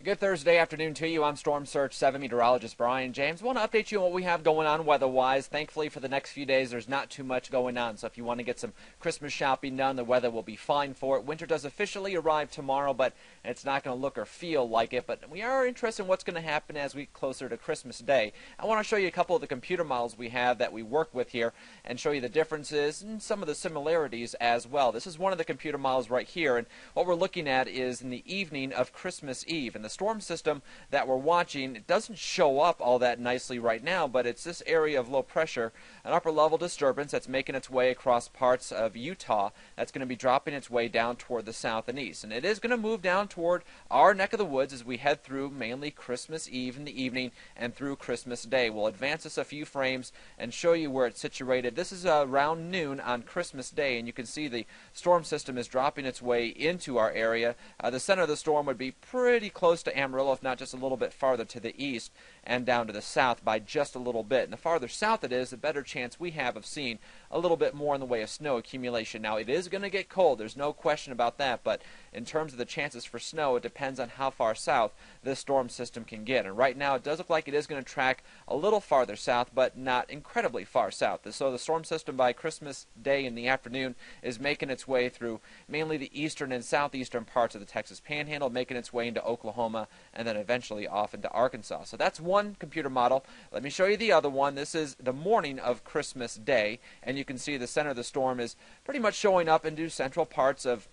Good Thursday afternoon to you. I'm Storm Surge 7 meteorologist Brian James. I want to update you on what we have going on weather-wise. Thankfully, for the next few days, there's not too much going on. So if you want to get some Christmas shopping done, the weather will be fine for it. Winter does officially arrive tomorrow, but it's not going to look or feel like it. But we are interested in what's going to happen as we get closer to Christmas Day. I want to show you a couple of the computer models we have that we work with here and show you the differences and some of the similarities as well. This is one of the computer models right here, and what we're looking at is in the evening of Christmas Eve. And the storm system that we're watching, it doesn't show up all that nicely right now, but it's this area of low pressure, an upper level disturbance that's making its way across parts of Utah that's going to be dropping its way down toward the south and east. And it is going to move down toward our neck of the woods as we head through mainly Christmas Eve in the evening and through Christmas Day. We'll advance this a few frames and show you where it's situated. This is around noon on Christmas Day, and you can see the storm system is dropping its way into our area. The center of the storm would be pretty close to Amarillo, if not just a little bit farther to the east and down to the south by just a little bit. And the farther south it is, the better chance we have of seeing a little bit more in the way of snow accumulation. Now, it is going to get cold. There's no question about that. But in terms of the chances for snow, it depends on how far south this storm system can get. And right now, it does look like it is going to track a little farther south, but not incredibly far south. So the storm system by Christmas Day in the afternoon is making its way through mainly the eastern and southeastern parts of the Texas Panhandle, making its way into Oklahoma, and then eventually off into Arkansas. So that's one computer model. Let me show you the other one. This is the morning of Christmas Day, and you can see the center of the storm is pretty much showing up into central parts of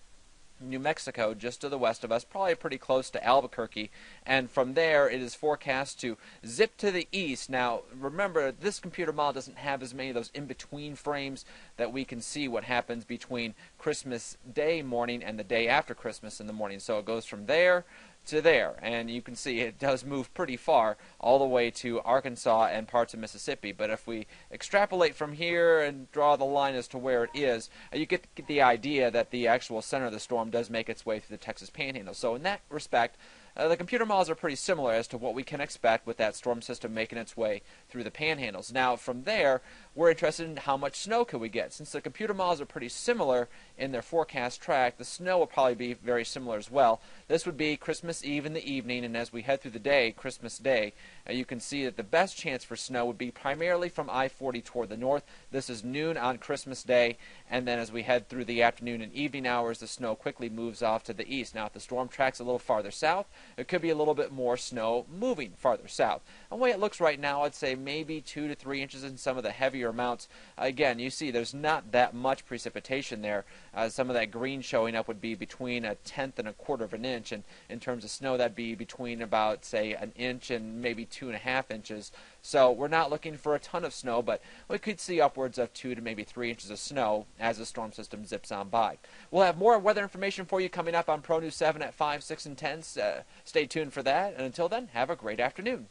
New Mexico, just to the west of us, probably pretty close to Albuquerque, and from there it is forecast to zip to the east. Now remember, this computer model doesn't have as many of those in-between frames that we can see what happens between Christmas Day morning and the day after Christmas in the morning. So it goes from there to there, and you can see it does move pretty far all the way to Arkansas and parts of Mississippi. But if we extrapolate from here and draw the line as to where it is, you get the idea that the actual center of the storm does make its way through the Texas Panhandle. So in that respect, the computer models are pretty similar as to what we can expect with that storm system making its way through the panhandles. Now, from there, we're interested in how much snow can we get. Since the computer models are pretty similar in their forecast track, the snow will probably be very similar as well. This would be Christmas Eve in the evening, and as we head through the day, Christmas Day, you can see that the best chance for snow would be primarily from I-40 toward the north. This is noon on Christmas Day, and then as we head through the afternoon and evening hours, the snow quickly moves off to the east. Now, if the storm tracks a little farther south, it could be a little bit more snow moving farther south. The way it looks right now, I'd say maybe 2 to 3 inches in some of the heavier amounts. Again, you see there's not that much precipitation there. Some of that green showing up would be between 1/10 and 1/4 of an inch, and in terms of snow, that'd be between about, say, 1 inch and maybe 2.5 inches. So we're not looking for a ton of snow, but we could see upwards of 2 to maybe 3 inches of snow as the storm system zips on by. We'll have more weather information for you coming up on Pro News 7 at 5, 6, and 10. Stay tuned for that, and until then, have a great afternoon.